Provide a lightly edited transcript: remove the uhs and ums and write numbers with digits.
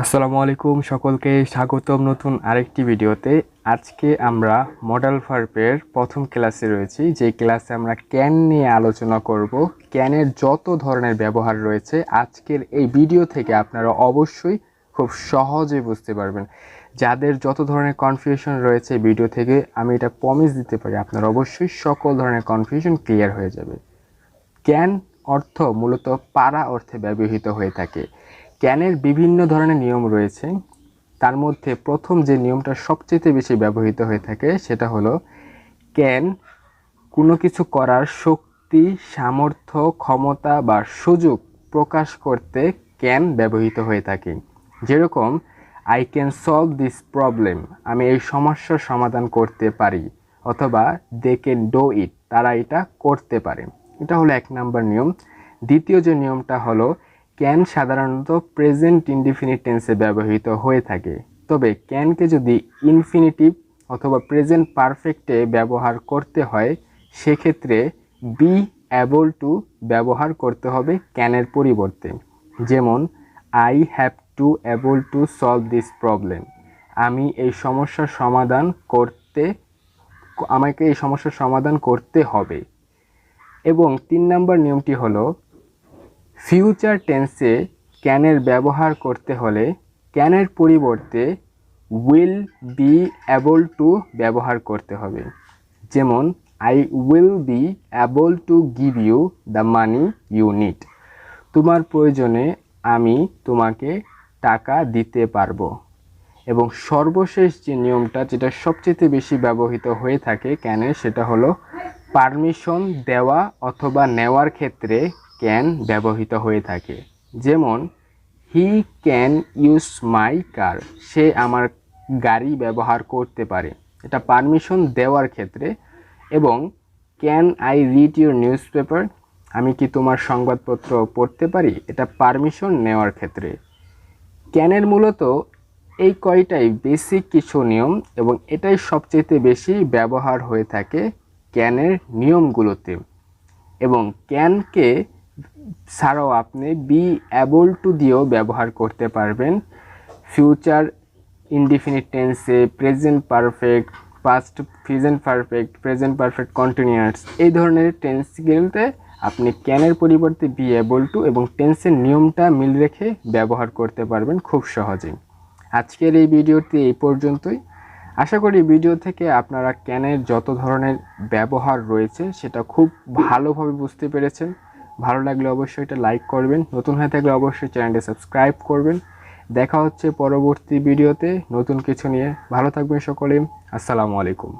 আসসালামু আলাইকুম সকলকে স্বাগতম নতুন আরেকটি ভিডিওতে। আজকে আমরা মডাল ভার্বের প্রথম ক্লাসে রয়েছি, যে ক্লাসে আমরা ক্যান নিয়ে আলোচনা করব। ক্যানের যত ধরনের ব্যবহার রয়েছে আজকের এই ভিডিও থেকে আপনারা অবশ্যই খুব সহজে বুঝতে পারবেন। যাদের যত ধরনের কনফিউশন রয়েছে ভিডিও থেকে আমি এটা প্রমিস দিতে পারি আপনারা অবশ্যই সকল ধরনের কনফিউশন ক্লিয়ার হয়ে যাবে। ক্যান অর্থ মূলত পারা অর্থে ব্যবহৃত হয়ে থাকে। ক্যানের বিভিন্ন ধরনের নিয়ম রয়েছে, তার মধ্যে প্রথম যে নিয়মটা সবচেয়ে বেশি ব্যবহৃত হয়ে থাকে সেটা হলো ক্যান কোনো কিছু করার শক্তি, সামর্থ্য, ক্ষমতা বা সুযোগ প্রকাশ করতে ক্যান ব্যবহৃত হয়ে থাকে। যেরকম I can solve this problem, আমি এই সমস্যার সমাধান করতে পারি, অথবা দে ক্যান ডু ইট, তারা এটা করতে পারে। এটা হলো এক নাম্বার নিয়ম। দ্বিতীয় যে নিয়মটা হলো ক্যান সাধারণত প্রেজেন্ট ইনডিফিনিট টেন্সে ব্যবহৃত হয়ে থাকে, তবে ক্যানকে যদি ইনফিনিটিভ অথবা প্রেজেন্ট পারফেক্টে ব্যবহার করতে হয় সেক্ষেত্রে বি অ্যাবল টু ব্যবহার করতে হবে ক্যানের পরিবর্তে। যেমন I have to able to solve this problem, আমাকে এই সমস্যার সমাধান করতে হবে। এবং 3 নম্বর নিয়মটি হলো ফিউচার টেন্সে ক্যানের ব্যবহার করতে হলে ক্যানের পরিবর্তে উইল বি অ্যাবল টু ব্যবহার করতে হবে। যেমন I will be able to give you the money you need, তোমার প্রয়োজনে আমি তোমাকে টাকা দিতে পারবো। এবং সর্বশেষ যে নিয়মটা, যেটা সবচেয়ে বেশি ব্যবহৃত হয়ে থাকে ক্যানে, সেটা হলো পারমিশন দেওয়া অথবা নেওয়ার ক্ষেত্রে ক্যান ব্যবহৃত হয়ে থাকে। যেমন হি ক্যান ইউজ মাই কার, সে আমার গাড়ি ব্যবহার করতে পারে, এটা পারমিশন দেওয়ার ক্ষেত্রে। এবং can I read your news paper, আমি কি তোমার সংবাদপত্র পড়তে পারি, এটা পারমিশন নেওয়ার ক্ষেত্রে। ক্যানের মূলত এই কয়টাই বেসিক কিছু নিয়ম এবং এটাই সবচেয়ে বেশি ব্যবহার হয়ে থাকে ক্যানের নিয়মগুলোতে। এবং ক্যানকে ছাড়াও আপনি বি অ্যাবল টু দিয়েও ব্যবহার করতে পারবেন ফিউচার ইনডিফিনিট টেন্সে, present perfect, past present perfect, present perfect continuous, এই ধরনের টেন্সগুলোতে আপনি ক্যানের পরিবর্তে বি অ্যাবল টু এবং টেন্সের নিয়মটা মিল রেখে ব্যবহার করতে পারবেন খুব সহজেই। আজকের এই ভিডিওটি এই পর্যন্তই। আশা করি ভিডিও থেকে আপনারা ক্যানের যত ধরনের ব্যবহার রয়েছে সেটা খুব ভালোভাবে বুঝতে পেরেছেন। ভালো লাগলে অবশ্যই এটা লাইক করবেন, নতুন হয়ে থাকলে অবশ্যই চ্যানেলটি সাবস্ক্রাইব করবেন। দেখা হচ্ছে পরবর্তী ভিডিওতে নতুন কিছু নিয়ে। ভালো থাকবেন সকলে। আসসালামু আলাইকুম।